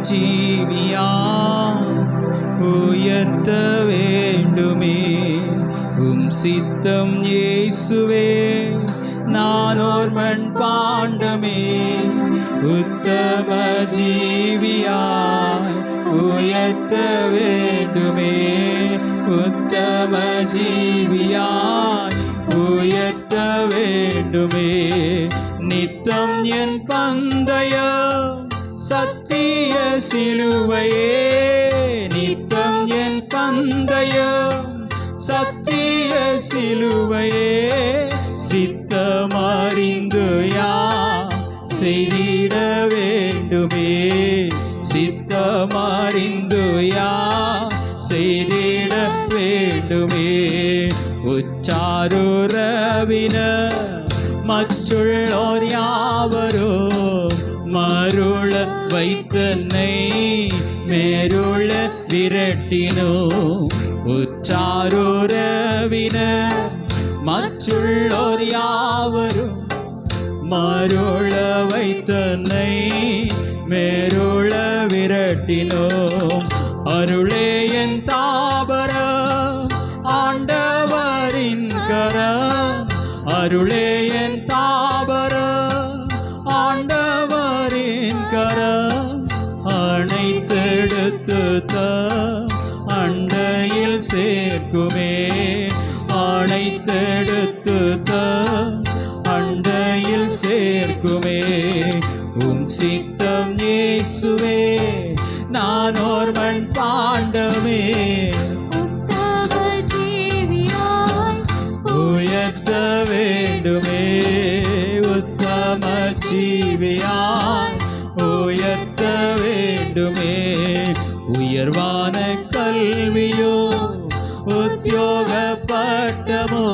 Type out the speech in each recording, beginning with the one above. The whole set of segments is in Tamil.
ஜீவியா உயர்த்த வேண்டுமே உம் சித்தம் இயேசுவே. நானோர் மண் பாண்டமே உத்தம ஜீவியாய் உயர்த்த வேண்டுமே. உத்தம ஜீவியாய் உயர்த்த வேண்டுமே. நித்தம் என் பந்தய சத்திய சிலுவையே. நித்தம் என் பந்தய சத்திய சிலுவையே. சித்தமறிந்து யார் செய்திட வேண்டுமே. சித்தமறிந்து யார் செய்திட வேண்டுமே. உச்சாருறவின மற்றுள்ளோர் யாவரோ மருள வைத்தன்னை மேருள விரட்டினோ. உச்சாருறவின மற்றுள்ளோர் யாவரும் மருள வைத்தன்னை மேருள விரட்டினோ. அருளே என் தாபர ஆண்டவரின் கரம். அருளே என் தாபர ஆண்டவரின் கரம். அணைத்தெடுத்து அண்டையில் சேர்க்குமே. அணைத்தெடுத்து அண்டையில் சேர்க்குமே. உம் சித்தம் இயேசுவே. நானோர் மண் பாண்டமே உயர்த்த வேண்டுமே. உத்தம ஜீவியாய் உயர்த்த வேண்டுமே. உயர்வான கல்வியோ உத்தியோக பட்டமோ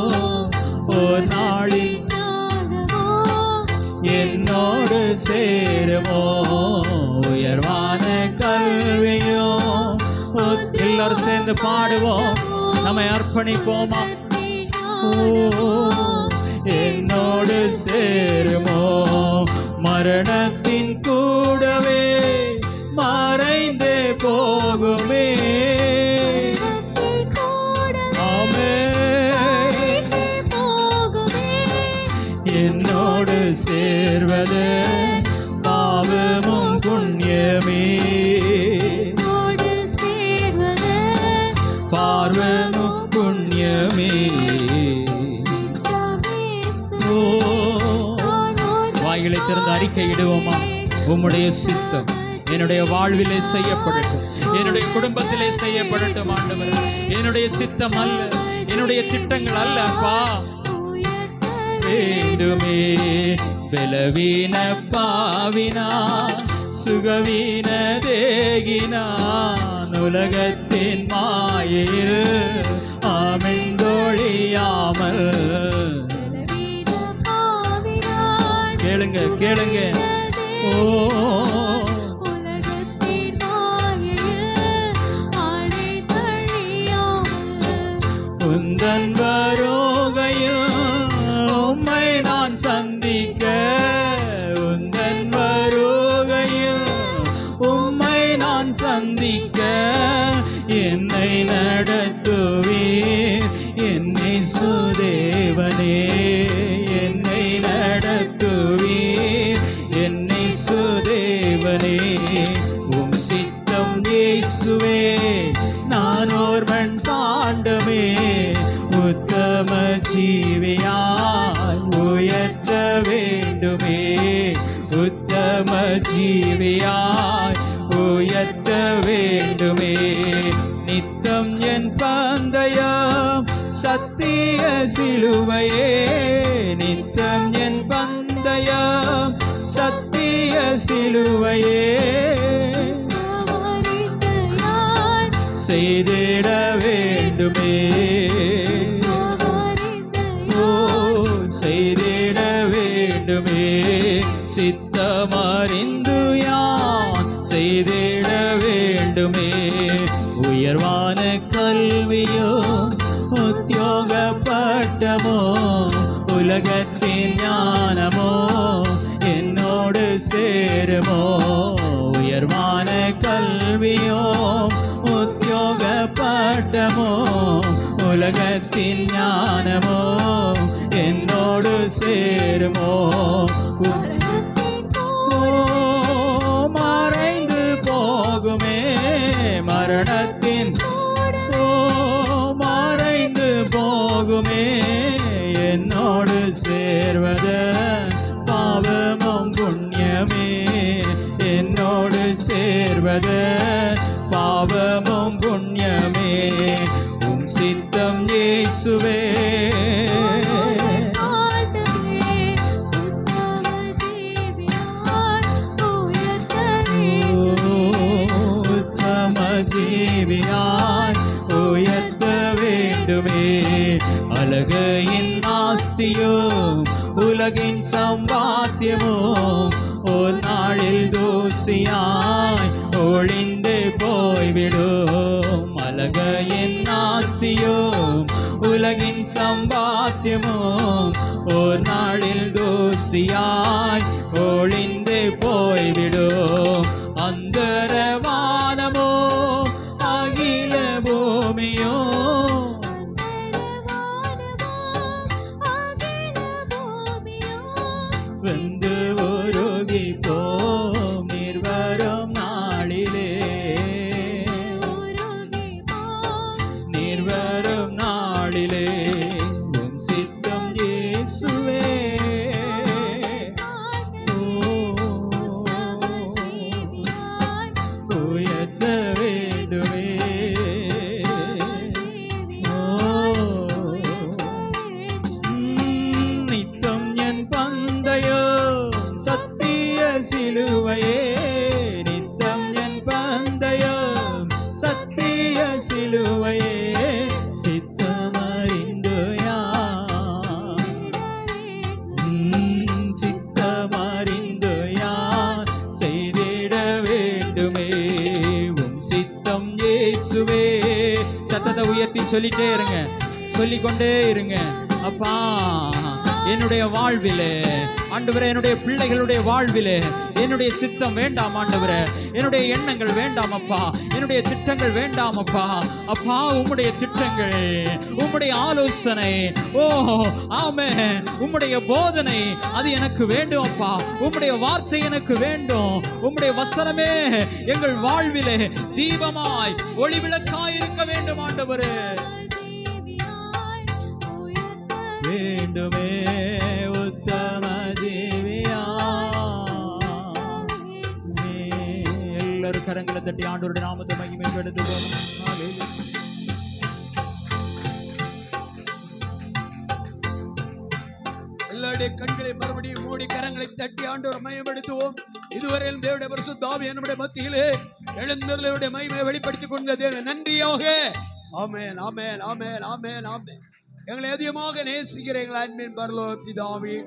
ஒரு நாளில் என்னோடு சேருமோ. உயர்வான கல்வியோ எல்லாரும் சேர்ந்து பாடுவோம். நம்மை அர்ப்பணிப்போமா. என்னோடு சேருமோ. மரணத்தின் கூடவே மறைந்தே போகுமே. என்னோடு சேர்வது பாவமும் புண்ணியமே. பார்வமும் புண்ணியமே. வாய்களை திறந்து அறிக்கையிடுவோமா. உம்முடைய சித்தம் என்னுடைய வாழ்விலே செய்யப்படட்டும். என்னுடைய குடும்பத்திலே செய்யப்படட்டும் ஆண்டவர். என்னுடைய சித்தம் அல்ல, என்னுடைய திட்டங்கள் அல்ல அப்பா வேண்டுமே. பலவீன பாவினா சுகவீன தேகினான் உலகத்தின் மாயில் ஆமெந்தொழியாமல். கேளுங்க கேளுங்க. ஓ உந்தன் வருகையில் உம்மை நான் சந்திக்க. உந்தன் வருகையில் உம்மை நான் சந்திக்க. என்னை நடத்துவீர் என்னை சுதேவனே. என்னை நடத்துவீர் என்னை சுதேவனே. உம் சித்தம் இயேசுவே. நானோர் மண் பாண்டமே உத்தம ஜீவியாய் உயர்த்த வேண்டுமே. உத்தம ஜீவியாய் உயர்த்த வேண்டுமே. நித்தம் என் பந்தயம் சத்திய சிலுவையே. நித்தம் என் பந்தயம் சத்திய சிலுவையே. செய்திட வேண்டுமே. ஓ செய்திட வேண்டுமே. சித்தமறிந்து யான் செய்திட வேண்டுமே. உயர்வான கல்வியோ உத்தியோக பட்டமோ உலகத்தின் ஞானமோ என்னோடு சேருமோ. உயர்வான கல்வியோ உத்தியோக பட்டமோ உலகத்தின் ஞானமோ என்னோடு சேருமோ மறைந்து போகுமே மரணத்தின் மறைந்து போகுமே என்னோடு சேர்வது பாவமும் புண்ணியமே என்னோடு சேர்வது பாவமும் புண்ணியமே உம் சித்தம் இயேசுவே ஜீவியாய் உயர்த்த வேண்டுமே அழகையின் ஆஸ்தியோ உலகின் சம்பாத்தியமோ ஒரு நாளில் தூசியாய் ஒளிந்து போய்விடும் அழகையின் ஆஸ்தியோ உலகின் சம்பாத்தியமோ ஒரு நாளில் தூசியாய் ஒளிந்து போய்விடும் அந்தரவானமோ அகில பூமியோ வெந்து உருகி போம் நிர்வரும் நாளிலே நிர்வரும் நாளிலே உம் சித்தம் இயேசுவே உயர்த்த வேண்டுமே நித்தம் என் பந்தயோ சத்திய சிலுவையே நித்தம் என் பந்தயோ சத்திய சிலுவையே சித்தமறிந்து சித்தமறிந்து யார் செய்திட வேண்டுமே உம் சித்தம் இயேசுவே சத்தத்தை உயர்த்தி சொல்லிட்டே இருங்க சொல்லிக்கொண்டே இருங்க அப்பா என்னுடைய வாழ்விலே ஆண்டவரே என்னுடைய பிள்ளைகளுடைய வாழ்விலே என்னுடைய சித்தம் வேண்டாம் ஆண்டவரே என்னுடைய எண்ணங்கள் வேண்டாம் அப்பா என்னுடைய திட்டங்கள் வேண்டாம் அப்பா அப்பா உம்முடைய திட்டங்கள் உம்முடைய ஆலோசனை ஓ ஆமென் உம்முடைய போதனை அது எனக்கு வேண்டும் அப்பா உம்முடைய வார்த்தை எனக்கு வேண்டும் உம்முடைய வசனமே எங்கள் வாழ்விலே தீபமாய் ஒளிவிளக்காய் இருக்க வேண்டும் ஆண்டவரே வேண்டுமே உத்தம ஜீவியா எல்லாரும் கரங்களை தட்டி ஆண்டவருடைய நாமத்தை மகிமைப்படுத்துவோம் எல்லாருடைய கண்களை மறுபடியும் மூடி கரங்களை தட்டி ஆண்டவரை மகிமைப்படுத்துவோம் இதுவரையில் தேவனுடைய பரிசுத்த ஆவி நம்முடைய மத்தியிலே எழுந்தருளுடைய மகிமையை வெளிப்படுத்திக் கொண்ட தேவன் நன்றியாக ஆமென் ஆமென் ஆமென் ஆமென் ஆமென் எங்களை அதிகமாக நேசிக்கிற எங்கள் அன்பின் பரலோக பிதாவே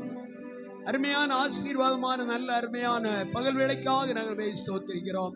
அருமையான ஆசீர்வாதமான நல்ல அருமையான பகல் வேளைக்காக நாங்கள் ஸ்தோத்திரிக்கிறோம்